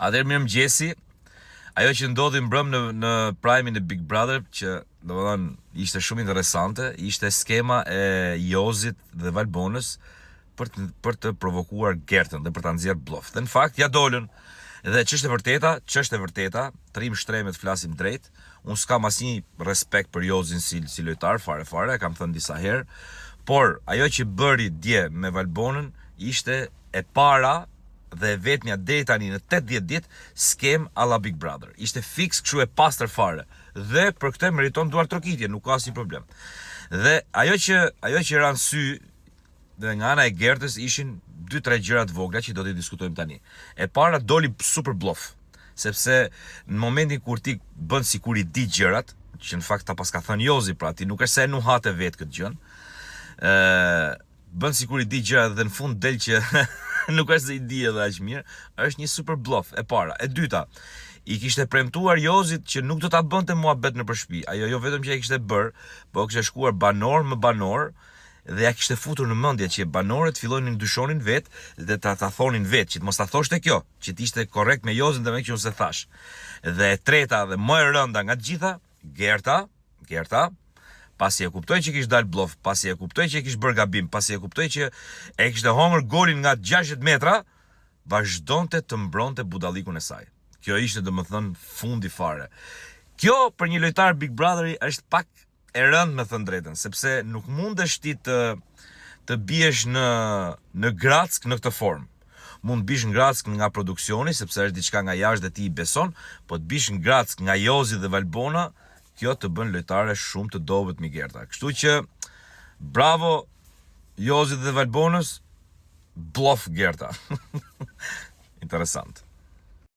Atëherë mirëmëngjesi. Ajo që ndodhi mbrëm në Prime-in e Big Brother, që domethënë ishte shumë interesante, ishte skema e Jozit dhe Valbonës për të provokuar Gertën dhe për ta nxjerrë bllok. Dhe në fakt ja dolën. Dhe ç'është e vërteta, trim shtremet flasim drejt. Unë s'kam asnjë respekt për Jozin si lojtar, fare, kam thënë disa herë. Por ajo që bëri dje me Valbonën ishte e para dhe vetmja deri tani në 80 ditë skem alla Big Brother. Ishte fix kështu e pastër fare. Dhe për këtë meriton duar trokitje, nuk ka asnjë problem. Dhe ajo që ran sy dhe nga ana e Gertës ishin 2-3 gjëra të vogla që do t'i diskutojmë tani. E para doli super bluff, sepse në momentin kur ti bën sikur i di gjërat, që në fakt ta paska thënë Jozi, pra ti nuk është se e nuhate vetë këtë gjën. Bën sikur i di gjërat dhe në fund del që nuk është se i di edhe aq mirë, është një super bluff e para. E dyta, i kishte premtuar Jozit që nuk do ta bënte muhabet në shtëpi. Ajo jo vetëm që e kishte bër, po kishte shkuar banor më banor dhe ja kishte futur në mendje që banorët fillonin ndyshonin vet dhe ta thonin vet që të mos ta thoshte kjo, që të ishte korrekt me Jozin dhe me që unë se thash. Dhe e treta dhe më e rënda nga të gjitha, Gerta, pasi e kuptoi që kishte dal bluff, pasi e kuptoi që kishte bërë gabim, pasi e kuptoi që e kishte hongër golin nga 60 metra, vazhdonte të mbronte budallikun e saj. Kjo ishte domethënë fundi fare. Kjo për një lojtar Big Brotheri është pak e rëndë me thënë drejtën, sepse nuk mundesh ti të biesh në Grack në këtë formë. Mund të bish në Grack nga produksioni, sepse është diçka nga jashtë dhe ti i beson, po të bish në Grack nga Jozi dhe Valbona, kjo të bën lojtare shumë të dobët mi Gerta. Kështu që bravo Jozi dhe Valbonës, bluff Gerta. Interesant.